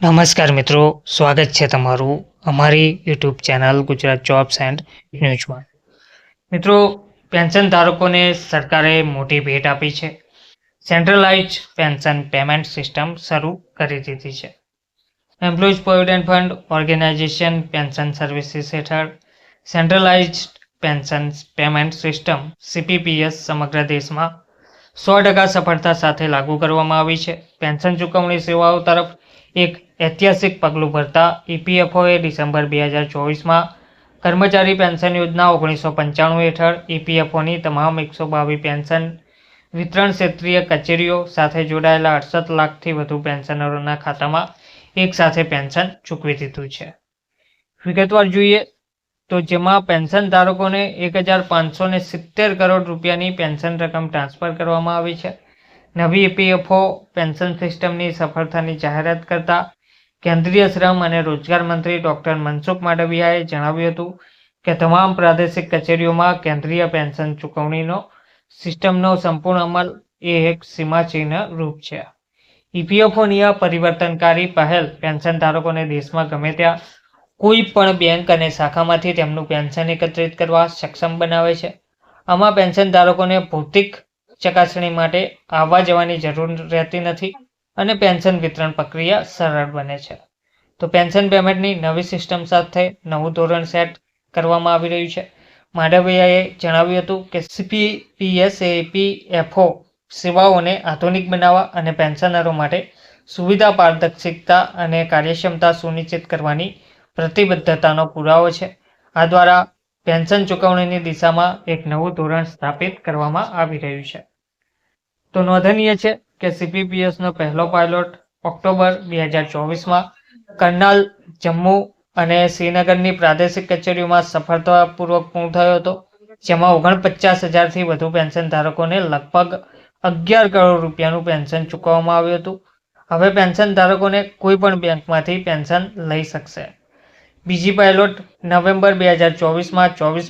નમસ્કાર મિત્રો, સ્વાગત છે તમારું અમારી YouTube channel Gujarat jobs and ન્યૂઝમાં. મિત્રો, પેન્શન ધારકોને સરકારે મોટી ભેટ આપી છે. સેન્ટ્રલાઇઝ પેન્શન પેમેન્ટ સિસ્ટમ શરૂ કરી દીધી છે. Employees provident fund organisation pension services હેઠળ centralised pension payment system CPPS સમગ્ર દેશમાં 100% સફળતા સાથે લાગુ કરવામાં આવી છે. પેન્શન ચૂકવણી સેવાઓ તરફ એક ઐતિહાસિક પગલું ભરતા EPFOએ ડિસેમ્બર 2024માં કર્મચારી પેન્શન યોજના 1995 હેઠળ EPFOની તમામ 122 પેન્શન વિતરણ ક્ષેત્રીય કચેરીઓ સાથે જોડાયેલા 68 લાખથી વધુ પેન્શનરોના ખાતામાં એક સાથે પેન્શન ચૂકવી દીધું છે. વિગતવાર જોઈએ તો જેમાં પેન્શન ધારકોને 1570 કરોડ રૂપિયાની પેન્શન રકમ ટ્રાન્સફર કરવામાં આવી છે. નવી EPFO પેન્શન સિસ્ટમની સફળતાની જાહેરાત કરતા કેન્દ્રીય શ્રમ અને રોજગાર મંત્રી ડોક્ટર મનસુખ માંડવિયાએ જણાવ્યું હતું કે તમામ પ્રાદેશિક કચેરીઓમાં કેન્દ્રીય પેન્શન ચૂકવણીનો સિસ્ટમનો સંપૂર્ણ અમલ એ એક સીમાચિહ્ન રૂપ છે. EPFOની આ પરિવર્તનકારી પહેલ પેન્શન ધારકોને દેશમાં ગમે ત્યાં કોઈ પણ બેંક અને શાખામાંથી તેમનું પેન્શન એકત્રિત કરવા સક્ષમ બનાવે છે. આમાં પેન્શન ધારકોને ભૌતિક ચકાસણી માટે આવવા જવાની જરૂર રહેતી નથી અને પેન્શન વિતરણ પ્રક્રિયા સરળ બને છે. તો પેન્શન પેમેન્ટની નવી સિસ્ટમ સાથે નવું ધોરણ સેટ કરવામાં આવી રહ્યું છે. માંડવિયાએ જણાવ્યું હતું કે CPPS EPFO સેવાઓને આધુનિક બનાવવા અને પેન્શનરો માટે સુવિધા, પારદર્શિતા અને કાર્યક્ષમતા સુનિશ્ચિત કરવાની પ્રતિબદ્ધતાનો પુરાવો છે. આ દ્વારા પેન્શન ચૂકવણીની દિશામાં એક નવું ધોરણ સ્થાપિત કરવામાં આવી રહ્યું છે. તો નોંધનીય છે કે CPPSનો પહેલો પાયલોટ ઓક્ટોબર 2024માં કરનાલ, જમ્મુ અને શ્રીનગરની પ્રાદેશિક કચેરીઓમાં સફળતાપૂર્વક પૂર્ણ થયો હતો, જેમાં 49,000થી વધુ પેન્શન ધારકોને લગભગ 11 કરોડ રૂપિયાનું પેન્શન ચૂકવવામાં આવ્યું હતું. હવે પેન્શન ધારકોને કોઈ પણ બેંકમાંથી પેન્શન લઈ શકશે. બીજી પાયલોટ નવેમ્બર 2024માં 24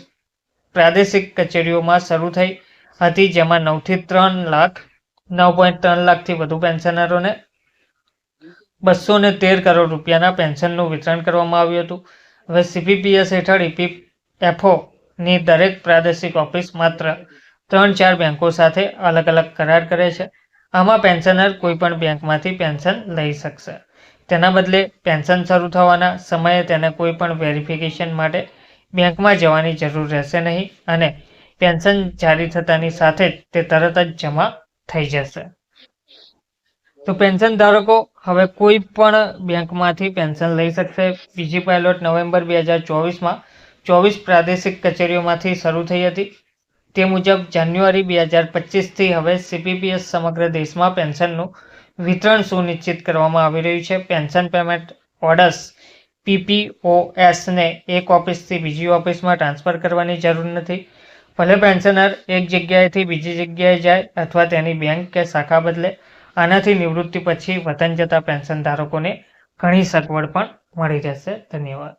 પ્રાદેશિક કચેરીઓમાં શરૂ થઈ હતી, જેમાં 9.3 લાખથી વધુ પેન્શનરોને 213 કરોડ રૂપિયાના પેન્શનનું વિતરણ કરવામાં આવ્યું હતું. હવે CPPS હેઠળ EPFOની દરેક પ્રાદેશિક ઓફિસ માત્ર 3-4 બેંકો સાથે અલગ અલગ કરાર કરે છે. આમાં પેન્શનર કોઈ પણ બેંકમાંથી પેન્શન લઈ શકશે. તેના બદલે પેન્શન શરૂ થવાના સમયે તેને કોઈ પણ વેરિફિકેશન માટે બેંકમાં જવાની જરૂર રહેશે નહીં અને પેન્શન જારી થતાની સાથે જ તે તરત જ જમા થઈ જશે. તો પેન્શન ધારકો હવે કોઈ પણ બેંકમાંથી પેન્શન લઈ શકશે. બીજી પાયલોટ નવેમ્બર 2024માં 24 પ્રાદેશિક કચેરીઓમાંથી શરૂ થઈ હતી. તે મુજબ જાન્યુઆરી 2025થી હવે CPPS સમગ્ર દેશમાં પેન્શનનું વિતરણ સુનિશ્ચિત કરવામાં આવી રહ્યું છે. પેન્શન પેમેન્ટ ઓર્ડર્સ PPOSને એક ઓફિસથી બીજી ઓફિસમાં ટ્રાન્સફર કરવાની જરૂર નથી. ભલે પેન્શનર એક જગ્યાએથી બીજી જગ્યાએ જાય અથવા તેની બેંક કે શાખા બદલે. આનાથી નિવૃત્તિ પછી વતન જતા પેન્શન ધારકોને ઘણી સગવડ પણ મળી રહેશે. ધન્યવાદ.